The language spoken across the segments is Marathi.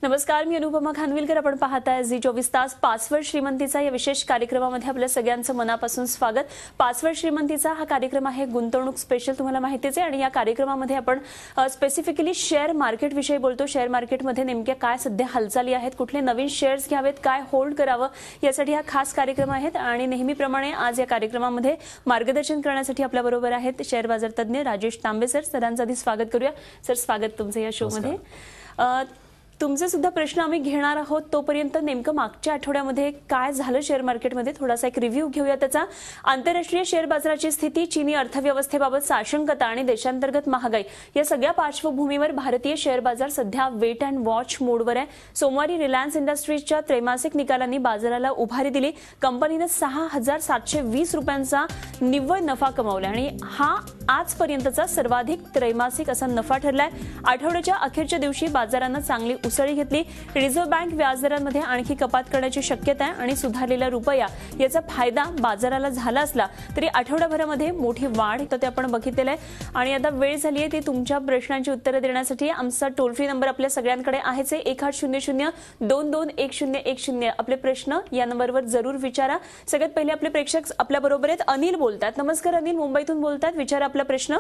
नमस्कार, मी अनुपमा खानविलकर. आपण पाहताय झी 24 तास. पासवर्ड श्रीमंतीचा या विशेष कार्यक्रमामध्ये आपल्या सगळ्यांचं मनापासून स्वागत. पासवर्ड श्रीमंतीचा हा कार्यक्रम आहे गुंतवणूक स्पेशल, तुम्हाला माहितीच आहे. आणि या कार्यक्रमामध्ये आपण स्पेसिफिकली शेअर मार्केट विषयी बोलतो. शेअर मार्केटमध्ये नेमक्या काय सध्या हालचाली आहेत, कुठले नवीन शेअर्स घ्यावेत, काय होल्ड करावं, यासाठी हा खास कार्यक्रम आहे. आणि नेहमीप्रमाणे आज या कार्यक्रमामध्ये मार्गदर्शन करण्यासाठी आपल्याबरोबर आहेत शेअर बाजार तज्ञ राजेश तांबे सर. सरांचं आधी स्वागत करूया. सर, स्वागत तुमचं या शोमध्ये. तुमचे सुद्धा प्रश्न आम्ही घेणार आहोत. तोपर्यंत नेमकं मागच्या आठवड्यामध्ये काय झालं शेअर मार्केटमध्ये थोडासा एक रिव्ह्यू घेऊया त्याचा. आंतरराष्ट्रीय शेअर बाजाराची स्थिती, चीनी अर्थव्यवस्थेबाबत साशंकता आणि देशांतर्गत महागाई या सगळ्या पार्श्वभूमीवर भारतीय शेअर बाजार सध्या वेट अँड वॉच मोडवर आहे. सोमवारी रिलायन्स इंडस्ट्रीजच्या त्रैमासिक निकालांनी बाजाराला उभारी दिली. कंपनीनं 6,720 रुपयांचा निव्वळ नफा कमावला आणि हा आजपर्यंतचा सर्वाधिक त्रैमासिक असा नफा ठरलाय. आठवड्याच्या अखेरच्या दिवशी बाजारानं चांगली उसळी घेतली. रिझर्व्ह बँक व्याजदरांमध्ये आणखी कपात करण्याची शक्यता आहे आणि सुधारलेला रुपया याचा फायदा बाजाराला झाला असला तरी आठवड्याभरामध्ये मोठी वाढ ते आपण बघितलेलं आहे. आणि आता वेळ झाली आहे ती तुमच्या प्रश्नांची उत्तरं देण्यासाठी. आमचा टोल फ्री नंबर आपल्या सगळ्यांकडे आहेच आहे, 1800-22-1010. आपले प्रश्न या नंबरवर जरूर विचारा. सगळ्यात पहिले आपले प्रेक्षक आपल्या बरोबर आहेत. अनिल बोलतात. नमस्कार अनिल, मुंबईतून बोलतात. विचारा आपला प्रश्न.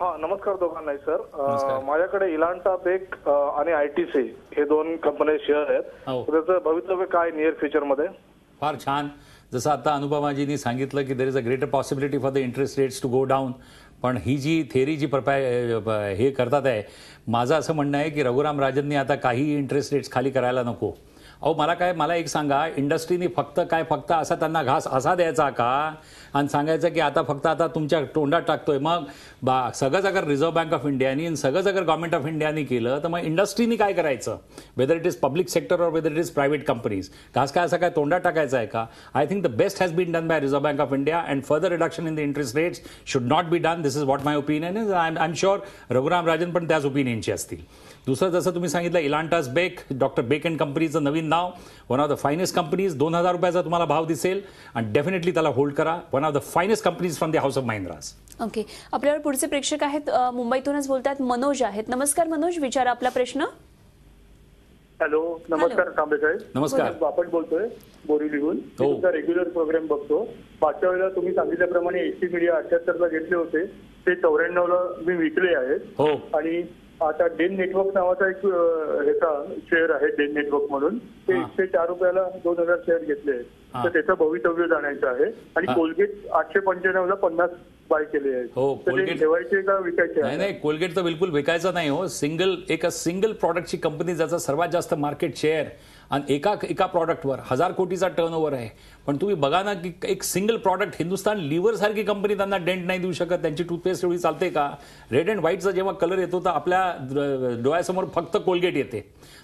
हा, नमस्कार दोघांनाही सर. माझ्याकडे इलांटा बेक आणि आयटीसी हे दोन कंपनी शेअर आहेत. त्याचं भवितव्य काय नियर फ्युचर मध्ये? फार छान. जसं आता अनुपमाजींनी सांगितलं की there is a greater possibility for the interest rates to go down. पण ही जी थेअरी जी हे करतात आहे, माझं असं म्हणणं आहे की रघुराम राजननी आता काही इंटरेस्ट रेट्स खाली करायला नको. अहो मला एक सांगा, इंडस्ट्रीनी फक्त असा त्यांना घास असा द्यायचा का आणि सांगायचं की आता तुमच्या तोंडात टाकतोय. मग सगळंच अगर रिझर्व्ह बँक ऑफ इंडियानी सगळंच अगर गव्हर्नमेंट ऑफ इंडियानी केलं तर मग इंडस्ट्रीनी काय करायचं? Whether it is public sector or whether it is private companies. घास काय असा काय तोंडात टाकायचा आहे का? I think the best has been done by Reserve Bank of India and further reduction in the interest rates should not be done. This is what my opinion is. I am sure Raghuram Rajan पण त्याच ओपिनियनचे असतील. दुसरं जसं तुम्ही सांगितलं Elantas Beck, doctor Beck and कंपनीचं नवीन नाव, one of the finest companies. 2,000 रुपयाचा तुम्हाला भाव दिसेल आणि डेफिनेटली त्याला होल्ड करा. One of the finest companies from the house of Mahindras. Okay, आपल्यावर पुढचे प्रेक्षक आहेत, मुंबईतूनच बोलतात. मनोज आहेत. नमस्कार मनोज, विचारा आपला प्रश्न. हॅलो, नमस्कार तांबे साहेब. नमस्कार. आपण बोलतोय बोरिवलीहून. तुमचा रेग्युलर प्रोग्राम बघतो. मागच्या वेळेला तुम्ही सांगितल्याप्रमाणे एसटी मीडिया 78 ला घेतले होते, ते 94 ला मी विकले आहेत. आणि आता डेन नेटवर्क नावाचा एक ह्याचा शेअर आहे, डेन नेटवर्क म्हणून, ते 104 रुपयाला 2,000 शेअर घेतले आहेत. तर त्याचं भवितव्य जाणायचं आहे. आणि कोलगेट 895 ला 50 बाय केले आहेत. कोलगेट ठेवायचे का विकायचे? नाही, कोलगेट तर बिलकुल विकायचं नाही हो. सिंगल प्रॉडक्टची कंपनी ज्याचा सर्वात जास्त मार्केट शेअर आणि एका प्रॉडक्टवर 1,000 कोटीचा टर्नओव्हर आहे. पण तुम्ही बघा ना की एक सिंगल प्रॉडक्ट, हिंदुस्तान लिव्हर सारखी कंपनी त्यांना डेंट नाही देऊ शकत. त्यांची टूथपेस्ट एवढी चालते का? रेड अँड व्हाईटचा जेव्हा कलर येतो तर आपल्या डोळ्यासमोर फक्त कोलगेट येते.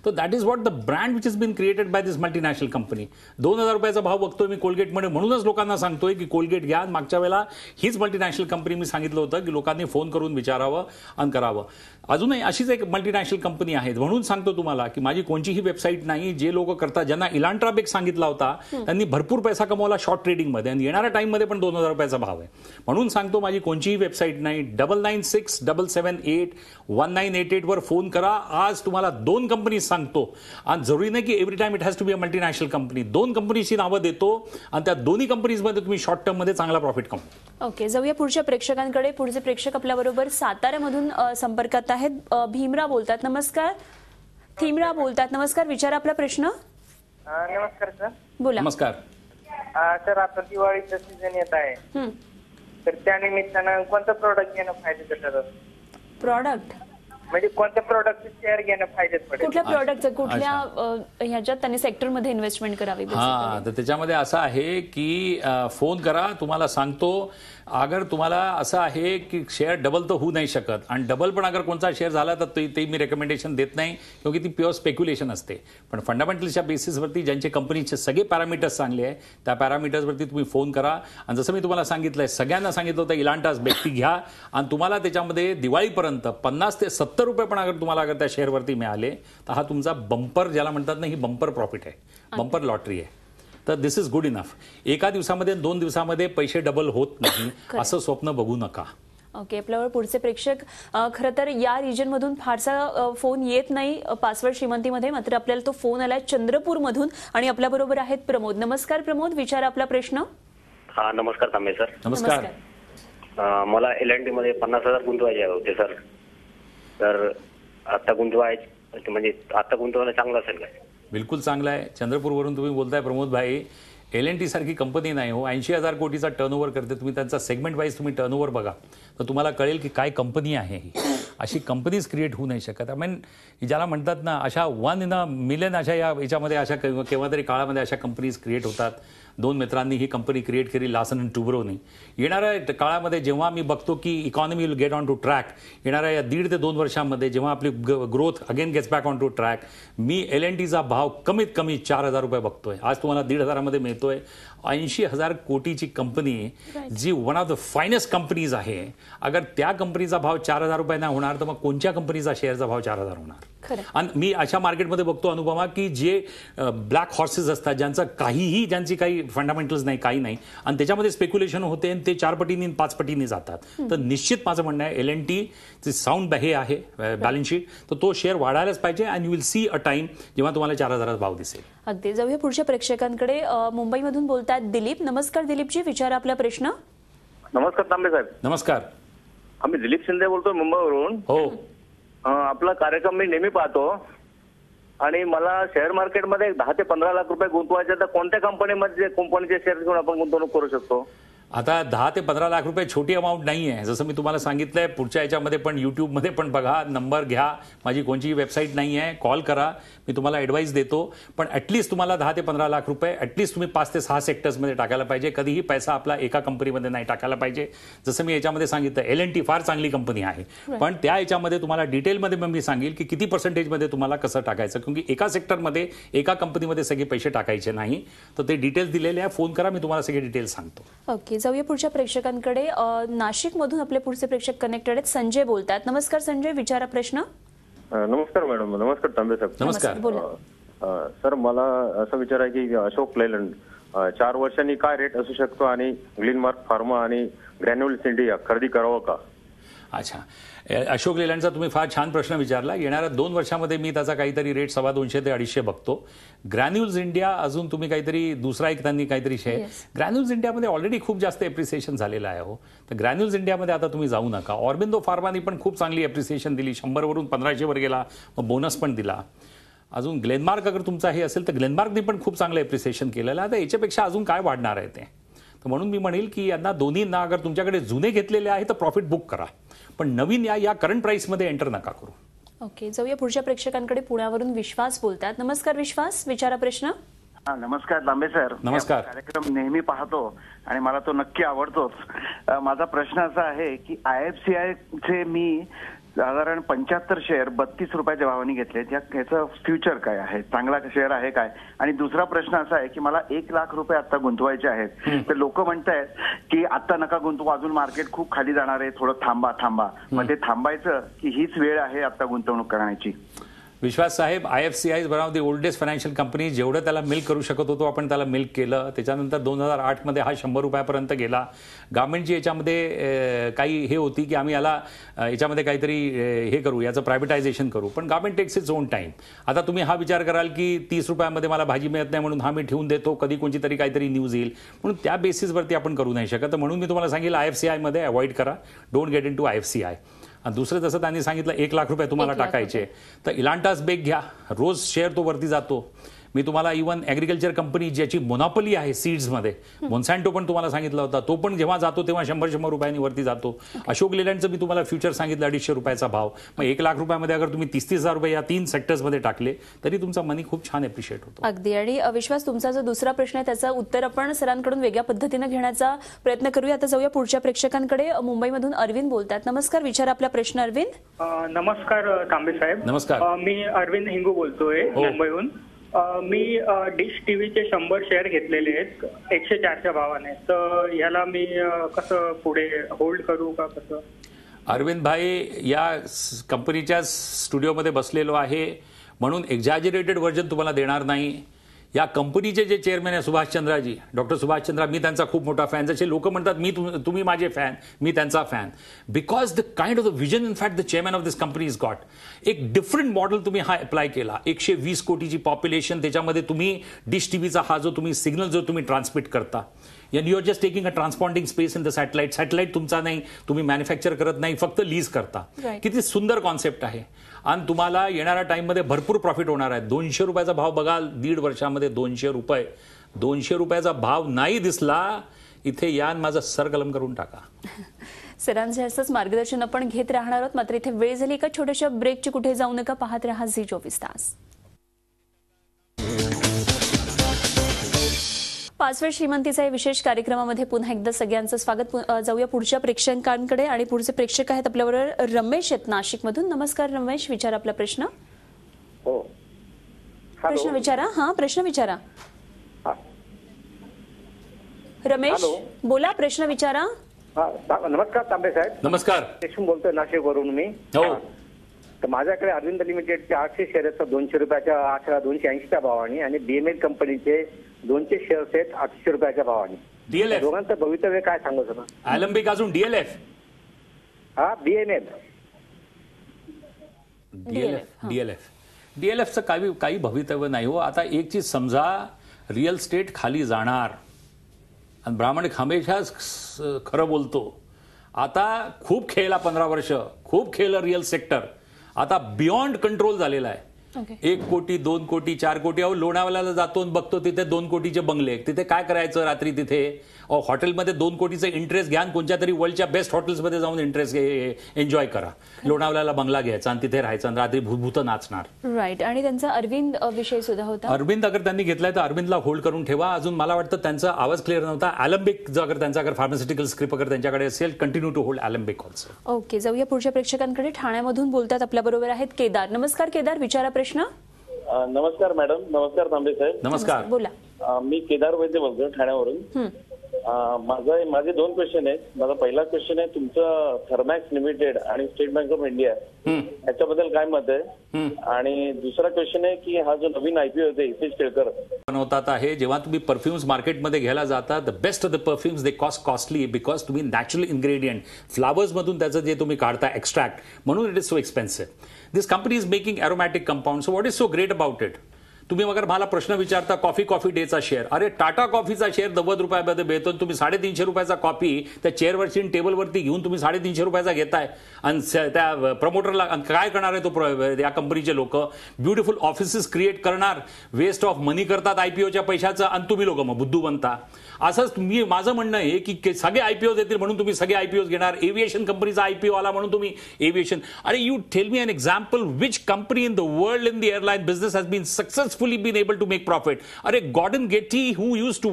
तर that is what the brand which is been created by this multinational company. 2,000 रुपयाचा भाव बघतोय मी कोलगेटमध्ये, म्हणूनच लोकांना सांगतोय की कोलगेट घ्या. मागच्या वेळेला हीच मल्टीनॅशनल कंपनी मी सांगितलं होतं की लोकांनी फोन करून विचारावं आणि करावं. अजूनही अशीच एक मल्टीनॅशनल कंपनी आहे. म्हणून सांगतो तुम्हाला की माझी कोणतीही वेबसाईट नाही. जे लोक करतात, ज्यांना इलांट्रा बेक सांगितला होता त्यांनी भरपूर पैसा कमवला शॉर्ट ट्रेडिंगमध्ये आणि येणाऱ्या टाइममध्ये पण 2,000 रुपयाचा भाव आहे. म्हणून सांगतो माझी कोणतीही वेबसाईट नाही. 9967781988 वर फोन करा. आज तुम्हाला 2 कंपनी सांगतो आणि जरुरी नाही की every time it has to be a multinational company. 2 कंपनीची नावं देतो आणि त्या दोन्ही कंपनीजमध्ये तुम्ही शॉर्ट टर्म मध्ये चांगला प्रॉफिट कमवा. ओके, जाऊया पुढच्या प्रेक्षकांकडे. पुढचे प्रेक्षक आपल्याबरोबर साताऱ्यामधून संपर्कात आहेत. भीमराव बोलतात. नमस्कार. थीमराव बोलतात. नमस्कार, विचारा आपला प्रश्न. नमस्कार सर. बोला. नमस्कार सर. आता दिवाळीचा सीझन येत आहे, तर त्या निमित्तानं कोणतं प्रोडक्ट घेणं फायदेचं ठरतं? प्रॉडक्ट म्हणजे कोणत्या प्रोडक्टचे शेअर घेणं फायदेत पडेल? कुठल्या प्रॉडक्टचं, कुठल्या ह्याच्यात त्यांनी सेक्टरमध्ये इन्व्हेस्टमेंट करावी? हा, तर त्याच्यामध्ये असं आहे की फोन करा, तुम्हाला सांगतो. अगर तुम्हाला असं आहे की शेअर डबल तर होऊ नाही शकत आणि डबल पण अगर कोणता शेअर झाला तर ते मी रेकमेंडेशन देत नाही, क्योंकि ती प्युअर स्पेक्युलेशन असते. पण फंडामेंटलच्या बेसिसवरती ज्यांचे कंपनीचे सगळे पॅरामीटर्स चांगले आहे त्या पॅरामीटर्सवरती तुम्ही फोन करा. आणि जसं मी तुम्हाला सांगितलंय, सगळ्यांना सांगितलं होतं इलांटास बेक ती घ्या आणि तुम्हाला त्याच्यामध्ये दिवाळीपर्यंत 50 ते 70 रुपये पण अगर त्या शेअरवरती मिळाले तर हा तुमचा बंपर, ज्याला म्हणतात ना, ही बंपर प्रॉफिट आहे, बंपर लॉटरी आहे. तर दिस इज गुड इनफ. एका दिवसामध्ये 2 दिवसामध्ये पैसे डबल होत नाही असं स्वप्न बघू नका. ओके, आपल्यावर पुढचे प्रेक्षक खरं तर या रिजनमधून फारसा फोन येत नाही पासवर्ड श्रीमंतीमध्ये, मात्र आपल्याला तो फोन आलाय चंद्रपूरमधून आणि आपल्याबरोबर आहेत प्रमोद. नमस्कार प्रमोद, विचारा आपला प्रश्न. हा, नमस्कार तांबे सर. नमस्कार. मला LNT मध्ये 50,000 गुंतवायचे होते सर. तर आता गुंतवायचे म्हणजे आता गुंतवणं चांगलं असेल काय? बिलकुल चांगलं आहे. चंद्रपूरवरून तुम्ही बोलताय प्रमोद भाई. LNT सारखी कंपनी नाही हो, 80,000 कोटीचा टर्नओव्हर करते. तुम्ही त्यांचा सेगमेंट वाईज तुम्ही टर्नओव्हर बघा तर तुम्हाला कळेल की काय कंपनी आहे ही. अशी कंपनीज क्रिएट होऊ नाही शकत. आय मीन ज्याला म्हणतात ना, अशा 1 in a million अशा याच्यामध्ये अशा केव्हा तरी काळामध्ये अशा कंपनीज क्रिएट होतात. 2 मित्रांनी ही कंपनी क्रिएट केली, लार्सन अँड टुब्रोनी. येणाऱ्या काळामध्ये जेव्हा मी बघतो की economy will get on to track, येणाऱ्या या 1.5 ते 2 वर्षांमध्ये जेव्हा आपली growth again gets back on to track, मी LNTचा भाव कमीत कमी 4,000 रुपये बघतोय. आज तुम्हाला 1,500 मध्ये मिळतोय. 80,000 कोटीची कंपनी जी one of the finest companies आहे, अगर त्या कंपनीचा भाव 4,000 रुपयांना होणार तर मग कोणत्या कंपनीचा शेअरचा भाव 4,000 होणार? आणि मी अशा मार्केटमध्ये बघतो अनुपमा की जे ब्लॅक हॉर्सेस असतात, ज्यांची काही फंडामेंटल्स नाही, काही नाही, आणि त्याच्यामध्ये स्पेक्युलेशन होते आणि ते 4 पटींनी 5 पटींनी जातात. तर निश्चित माझं म्हणणं आहे LNT चे साऊंड हे आहे बॅलन्स शीट, तर तो शेअर वाढायलाच पाहिजे. And you will see a time जेव्हा तुम्हाला 4,000 भाव दिसेल. अगदी. जाऊया पुढच्या प्रेक्षकांकडे. मुंबईमधून बोलतात दिलीप. नमस्कार दिलीपजी, विचारा आपला प्रश्न. नमस्कार तांबे साहेब. नमस्कार. आम्ही दिलीप शिंदे बोलतोय मुंबईवरून. हो. आपला कार्यक्रम मी नेहमी पाहतो आणि मला शेअर मार्केटमध्ये 10 ते 15 लाख रुपये गुंतवायचे, तर कोणत्या कंपनीचे शेअर घेऊन आपण गुंतवणूक करू शकतो? आता 10 ते 15 लाख रुपये छोटी अमाऊंट नाही आहे. जसं मी तुम्हाला सांगितलंय, पुढच्या याच्यामध्ये पण युट्यूबमध्ये पण बघा, नंबर घ्या, माझी कोणतीही वेबसाईट नाही आहे, कॉल करा, मी तुम्हाला ॲडवाईस देतो. पण ॲटलीस्ट तुम्हाला 10 ते 15 लाख रुपये ॲटलीस्ट तुम्ही 5 ते 6 सेक्टर्समध्ये टाकायला पाहिजे. कधीही पैसा आपला एका कंपनीमध्ये नाही टाकायला पाहिजे. जसं मी याच्यामध्ये सांगितलं, LNT फार चांगली कंपनी आहे, पण त्या याच्यामध्ये तुम्हाला डिटेलमध्ये मी सांगेल की किती पर्सेंटेजमध्ये तुम्हाला कसं टाकायचं, कारण की एका सेक्टरमध्ये एका कंपनीमध्ये सगळे पैसे टाकायचे नाही. तर ते डिटेल्स दिलेले आहे, फोन करा, मी तुम्हाला सगळे डिटेल्स सांगतो. ओके, जाऊया पुढच्या प्रेक्षकांकडे. नाशिकमधून आपले पुढचे प्रेक्षक कनेक्टेड आहेत. संजय बोलतात. नमस्कार संजय, विचारा प्रश्न. नमस्कार मॅडम. नमस्कार तांबे साहेब. नमस्कार. सर, मला असं विचार आहे की अशोक लेलँड 4 वर्षांनी काय रेट असू शकतो आणि ग्लेनमार्क फार्मा आणि ग्रॅन्युल्स इंडिया खरेदी करावं का? अच्छा, अशोक लेलँडचा तुम्ही फार छान प्रश्न विचारला. येणाऱ्या 2 वर्षामध्ये मी त्याचा काहीतरी रेट 250 ते 250 बघतो. ग्रॅन्युल्स इंडिया अजून तुम्ही काहीतरी दुसरा एक त्यांनी काहीतरी शेअर. ग्रॅन्युल्स इंडियामध्ये ऑलरेडी खूप जास्त एप्रिसिएशन झालेलं आहे हो, तर ग्रॅन्युल्स इंडियामध्ये आता तुम्ही जाऊ नका. ऑरबिंदो फार्मानी पण खूप चांगली एप्रिसिएशन दिली, 100 वरून 1500 वर गेला, मग बोनस पण दिला. अजून ग्लेनमार्क अगर तुमचा हे असेल तर ग्लेनमार्कने पण खूप चांगलं एप्रिसिएशन केलेलं आहे. आता याच्यापेक्षा अजून काय वाढणार आहे ते? तर म्हणून मी म्हणेल की यांना दोन्हींना अगर तुमच्याकडे जुने घेतलेले आहे तर प्रॉफिट बुक करा, पण नवीन या करंट प्राइसमध्ये एंटर नका करू. ओके, जाऊया पुढच्या प्रेक्षकांकडे. पुण्यावरून विश्वास बोलतात. नमस्कार विश्वास, विचारा प्रश्न. नमस्कार तांबे सर. नमस्कार. कार्यक्रम नेहमी पाहतो आणि मला तो नक्की आवडतोच. माझा प्रश्न असा आहे की IFCI चे मी साधारण 75 शेअर 32 रुपयाच्या भावाने घेतले. याचं फ्युचर काय आहे? चांगला शेअर आहे काय? आणि दुसरा प्रश्न असा आहे की मला 1 लाख रुपये आता गुंतवायचे आहेत, तर लोक म्हणतायत की आता नका गुंतवू, अजून मार्केट खूप खाली जाणार आहे, थोडं थांबा. मग ते थांबायचं की हीच वेळ आहे आता गुंतवणूक करण्याची? विश्वास साहेब, IFCI is one of the oldest financial company. जेवढं त्याला मिल्क करू शकत होतो आपण त्याला मिल्क केलं. त्याच्यानंतर 2008 मध्ये हा 100 रुपयापर्यंत गेला. गव्हर्नमेंटची याच्यामध्ये काही हे होती की आम्ही याला याच्यामध्ये काहीतरी हे करू, याचं प्रायव्हेटायझेशन करू, पण government text its own time. आता तुम्ही हा विचार कराल की 30 रुपयामध्ये मला भाजी मिळत नाही म्हणून हा मी ठेवून देतो, कधी कोणती तरी काहीतरी न्यूज येईल, म्हणून त्या बेसिसवरती आपण करू नाही शकत. म्हणून मी तुम्हाला सांगेल IFCI मध्ये अवॉइड करा, don't get in to IFCI. आणि दुसरं जसं त्यांनी सांगितलं 1 लाख रुपये तुम्हाला टाकायचे, तर इलांटास बेक घ्या, रोज शेअर तो वरती जातो. मी तुम्हाला इव्हन ॲग्रिकल्चर कंपनी ज्याची मोनोपोली आहे सीड्समध्ये, मोन्सॅन्टो पण तुम्हाला सांगितला होता, तो पण जेव्हा जातो तेव्हा 100 रुपयांनी वरती जातो. अशोक लेलँडचं मी तुम्हाला फ्युचर सांगितलं 250 रुपयाचा भाव. मग 1 लाख रुपयामध्ये अगर तुम्ही 30,000 रुपये या 3 सेक्टर्समध्ये टाकले तरी तुमचा मनी खूप छान एप्रिशिएट होतो. अगदी. आणि विश्वास, तुमचा जो दुसरा प्रश्न आहे त्याचं उत्तर आपण सरांकडून वेगळ्या पद्धतीने घेण्याचा प्रयत्न करूया. आता जाऊया पुढच्या प्रेक्षकांकडे. मुंबईमधून अरविंद बोलतात. नमस्कार, विचारा आपला प्रश्न अरविंद. नमस्कार तांबे साहेब. नमस्कार. मी अरविंद हिंगू बोलतोय मुंबईहून. मी डिश टीव्हीचे 100 शेअर घेतलेले आहेत 104च्या भावाने, तर याला मी कसं पुढे होल्ड करू का कसं? अरविंद भाई, या कंपनीच्या स्टुडिओमध्ये बसलेलो आहे म्हणून एक्झॅजरेटेड व्हर्जन तुम्हाला देणार नाही. या कंपनीचे जे चेअरमॅन आहे सुभाषचंद्राजी, डॉक्टर सुभाषचंद्रा, मी त्यांचा खूप मोठा फॅन. जसे लोक म्हणतात तुम्ही माझे फॅन, मी त्यांचा fan, because the kind of the vision in fact the chairman of this company is got. एक डिफरंट मॉडेल तुम्ही हा अप्लाय केला. 120 कोटीची पॉप्युलेशन, त्याच्यामध्ये तुम्ही डिश टीव्हीचा हा जो तुम्ही सिग्नल जो तुम्ही ट्रान्समिट करता, and you're just taking a transponding space in the satellite. Satellite तुमचा नाही, तुम्ही मॅन्युफॅक्चर करत नाही, फक्त लीज करता. किती सुंदर कॉन्सेप्ट आहे. आणि तुम्हाला येणाऱ्या टाइममध्ये भरपूर प्रॉफिट होणार आहे. 200 रुपयाचा भाव बघाल 1.5 वर्षामध्ये 200 रुपये. 200 रुपयाचा भाव नाही दिसला इथे यान माझं सरकलम करून टाका. सरांचे असंच मार्गदर्शन आपण घेत राहणार आहोत. मात्र इथे वेळ झाली एका छोट्याशा ब्रेकची, कुठे जाऊ नका, पाहत रहा झी24 तास. 5व्या श्रीमंतीचा या विशेष कार्यक्रमामध्ये पुन्हा एकदा सगळ्यांचं स्वागत. जाऊया पुढच्या प्रेक्षकांकडे, आणि पुढचे प्रेक्षक आहेत आपल्याबरोबर रमेश आहेत नाशिकमधून. नमस्कार रमेश, विचारा आपला प्रश्न. हो, प्रश्न विचारा. हा, प्रश्न विचारा रमेश, बोला, प्रश्न विचारा. नमस्कार तांबे साहेब. नमस्कार. देशमुख बोलतोय नाशिकवरून मी. हो. तर माझ्याकडे अरविंद लिमिटेडचे 800 शेअर आहेत 200 रुपयाच्या 280च्या भावाने, आणि बीएमएल कंपनीचे 200 शेअर्स आहेत 800 रुपयाच्या भावाने. डीएलएफ दोघांचं भवितव्य काय सांगू सर? अॅलम्बिक अजून डीएलएफ. हा, बीएमएल. डीएलएफचं काही भवितव्य नाही हो. आता एक चीज समजा, रिअल स्टेट खाली जाणार, आणि ब्राह्मण हमेशाच खरं बोलतो. आता खूप खेळला 15 वर्ष, खूप खेळलं रिअल सेक्टर. आता बियॉन्ड कंट्रोल झालेला आहे. 1 कोटी 2 कोटी 4 कोटी. अहो, लोणावळ्याला जातो आणि बघतो तिथे 2 कोटीचे बंगले. तिथे काय करायचं रात्री? तिथे हॉटेलमध्ये 2 कोटीचे इंटरेस्ट घ्या, कोणत्या तरी वर्ल्डच्या बेस्ट हॉटेल्समध्ये जाऊन इंटरेस्ट एन्जॉय करा. लोणावळ्याला बंगला घ्यायचा आणि तिथे राहायचं आणि रात्री भूत नाचणार. राईट. आणि त्यांचा अरविंद विषय सुद्धा होता. अरविंद अगर त्यांनी घेतलाय तर अरविंदला होल्ड करून ठेवा. अजून मला वाटतं त्यांचा आवाज क्लिअर नव्हता. अॅलम्बिक जो अगर त्यांचा फार्मास्युटिकल स्क्रिप्ट अगर त्यांच्याकडे असेल, continue to hold Alembic also. Okay, जाऊया पुढच्या प्रेक्षकांकडे. ठाण्यामधून बोलतात आपल्याबरोबर आहेत केदार. नमस्कार केदार, विचारा प्रश्न. नमस्कार मॅडम. नमस्कार तांबे साहेब. नमस्कार, बोला. मी केदार वैद्य बोलतोय ठाण्यावरून. माझे 2 क्वेश्चन आहेत. माझा पहिला क्वेश्चन आहे, तुमचं थर्मॅक्स लिमिटेड आणि स्टेट बँक ऑफ इंडिया याच्याबद्दल काय मत आहे? आणि दुसरा क्वेश्चन आहे की हा जो नवीन आयपीओ होते इथे केळकर बनवतात आहे, जेव्हा तुम्ही परफ्युम्स मार्केटमध्ये घ्यायला जाता, the best of the perfumes they costly because तुम्ही नॅचरल इन्ग्रेडियंट फ्लावर्स मधून त्याचं जे तुम्ही काढता एक्स्ट्रॅक्ट, म्हणून it is so expensive. This company is making aromatic compound. So what is so great about it? तुम्ही अगर मला प्रश्न विचारता कॉफी डेचा शेअर, अरे टाटा कॉफीचा शेअर 90 रुपयामध्ये भेटतो. तुम्ही 350 रुपयाचा कॉफी त्या चेअरवरची टेबलवरती घेऊन तुम्ही 350 रुपयाचा घेताय, आणि त्या प्रमोटरला काय करणार आहे तो? या कंपनीचे लोक ब्युटिफुल ऑफिसेस क्रिएट करणार, वेस्ट ऑफ मनी करतात आयपीओच्या पैशाचं, आणि तुम्ही लोक मग बुद्धू बनता. असंच माझं म्हणणं आहे की सगळे आयपीओ येतील म्हणून तुम्ही सगळे आयपीओ घेणार. एव्हिएशन कंपनीचा आयपीओ आला म्हणून तुम्ही एव्हिएशन. अरे you tell me an example which company in the world in the airline business has been successfully been able to make profit? अरे Gordon Getty who used to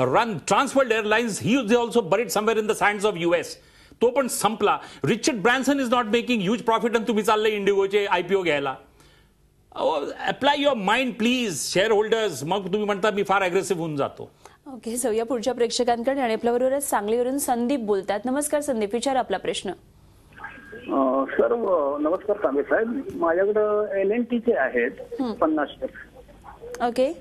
run Transworld Airlines, he is also buried somewhere in the sands of US. तो पण संपला. Richard Branson is not making huge profit आणि तुम्ही चालले इंडिगोचे आयपीओ घ्यायला. Apply your mind please shareholders. मग तुम्ही म्हणता मी फार अग्रेसिव्ह होऊन जातो. ओके, जाऊया पुढच्या प्रेक्षकांकडे, आणि आपल्याबरोबर सांगलीवरून संदीप बोलतात. नमस्कार संदीप, विचारा आपला प्रश्न. सर नमस्कार तांबे साहेब. माझ्याकडं LNTचे आहेत 50 शेअर्स. ओके,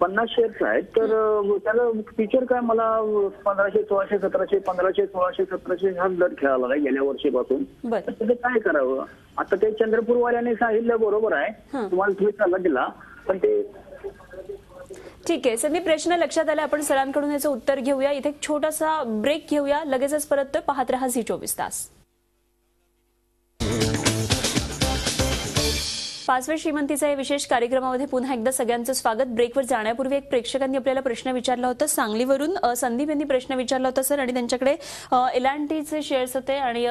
50 शेअर्स आहेत. तर त्याला फीचर काय? मला 1500, 1600, 1700, 1500, 1600, 1700 हा दर खेळाला नाही गेल्या वर्षीपासून. तर त्याचं काय करावं? आता ते चंद्रपूरवाल्याने सांगितलं बरोबर आहे, तुम्हाला तुम्ही सल्ला दिला, पण ते ठीक आहे. संदीप, प्रश्न लक्षात आला. आपण सरांकडून याचं उत्तर घेऊया. इथे एक छोटासा ब्रेक घेऊया, लगेचच परत पाहत रहा झी24 तास. 5व्या श्रीमंतीचा या विशेष कार्यक्रमामध्ये पुन्हा एकदा सगळ्यांचं स्वागत. ब्रेकवर जाण्यापूर्वी एक प्रेक्षकांनी आपल्याला प्रश्न विचारला होता सांगलीवरून. संदीप यांनी प्रश्न विचारला होता सर, आणि त्यांच्याकडे L&Tचे शेअर्स होते आणि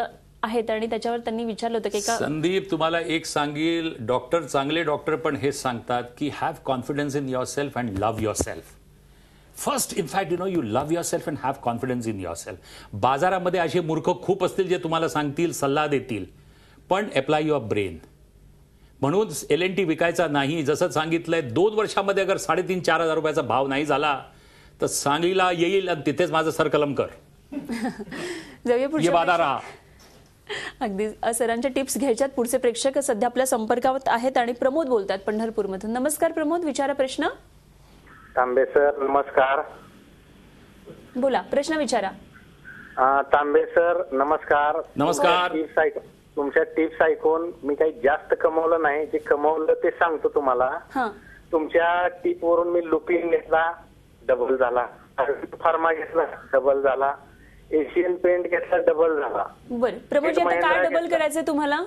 त्याच्यावर त्यांनी विचारलं होतं की संदीप, तुम्हाला एक सांगेल, डॉक्टर, चांगले डॉक्टर पण हेच सांगतात की have confidence in your self and love your self. First in fact you love your self and have confidence in your self. बाजारामध्ये असे मूर्ख खूप असतील जे तुम्हाला सांगतील, सल्ला देतील, पण अप्लाय युअर ब्रेन. म्हणून L&T विकायचा नाही. जसं सांगितलंय, 2 वर्षामध्ये अगर 3,500-4 हजार रुपयाचा भाव नाही झाला तर सांगलीला येईल आणि तिथेच माझं सरकलम कर. बाधा राहा. अगदी सरांच्या टिप्स घ्यायच्यात. पुढचे प्रेक्षक सध्या आपल्या संपर्कात आहेत आणि प्रमोद बोलतात पंढरपूरमधून. नमस्कार प्रमोद, विचारा प्रश्न. तांबे सर नमस्कार. बोला, प्रश्न विचारा. तांबे सर नमस्कार. नमस्कार. तुमच्या टिप्स ऐकून मी काही जास्त कमवलं नाही, जे कमवलं ते सांगतो तुम्हाला. तुमच्या टिप वरून मी लुपिन घेतला, डबल झाला. फार्मा घेतला, डबल झाला. एशियन पेंट घेतला, डबल झाला. बरं प्रभूजी, आता काय डबल करायचंय तुम्हाला?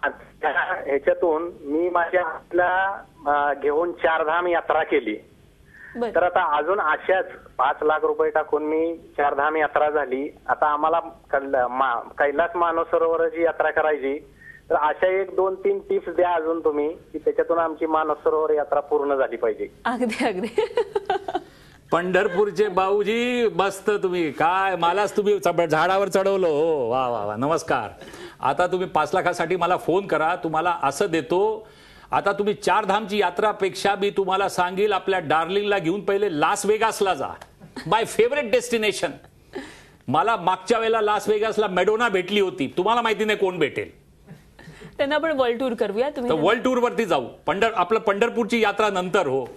ह्याच्यातून मी माझ्या आपला घेऊन 4 धाम यात्रा केली. तर आता अजून अशाच 5 लाख रुपये टाकून मी 4 धाम यात्रा झाली. आता आम्हाला कैलास मानसरोवराची यात्रा करायची. तर अशा 1-2-3 टिप्स द्या अजून तुम्ही, की त्याच्यातून आमची मानसरोवर यात्रा पूर्ण झाली पाहिजे. अगदी अगदी. पंढरपूरचे भाऊजी मस्त, तुम्ही काय मलाच तुम्ही झाडावर चढवलं. हो वा वा वा. नमस्कार. आता तुम्ही 5 लाखासाठी मला फोन करा, तुम्हाला असं देतो. आता तुम्ही 4 धामची यात्रापेक्षा मी तुम्हाला सांगेल आपल्या डार्लिंगला घेऊन पहिले लास वेगासला जा. माय फेवरेट डेस्टिनेशन. मला मागच्या वेळेला लास वेगासला मेडोना भेटली होती, तुम्हाला माहिती नाही कोण भेटेल. त्यांना आपण वर्ल्ड टूर करूया. तुम्ही वर्ल्ड टूर वरती जाऊ. आपलं पंढरपूरची यात्रा नंतर. हो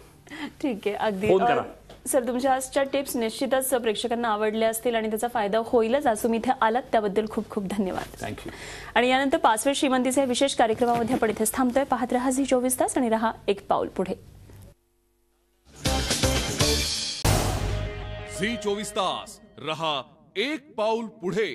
ठीक आहे. अगदी फोन करा. सर, तुमच्या आजच्या टिप्स निश्चितच प्रेक्षकांना आवडल्या असतील आणि त्याचा फायदा होईलच. आज तुम्ही इथे आलात त्याबद्दल खूप खूप धन्यवाद. थँक्यू. आणि यानंतर 5व्या श्रीमंतीच्या विशेष कार्यक्रमामध्ये आपण इथेच थांबतोय. पाहत रहा झी24 तास आणि रहा एक पाऊल पुढे. झी24 तास रहा एक पाऊल पुढे.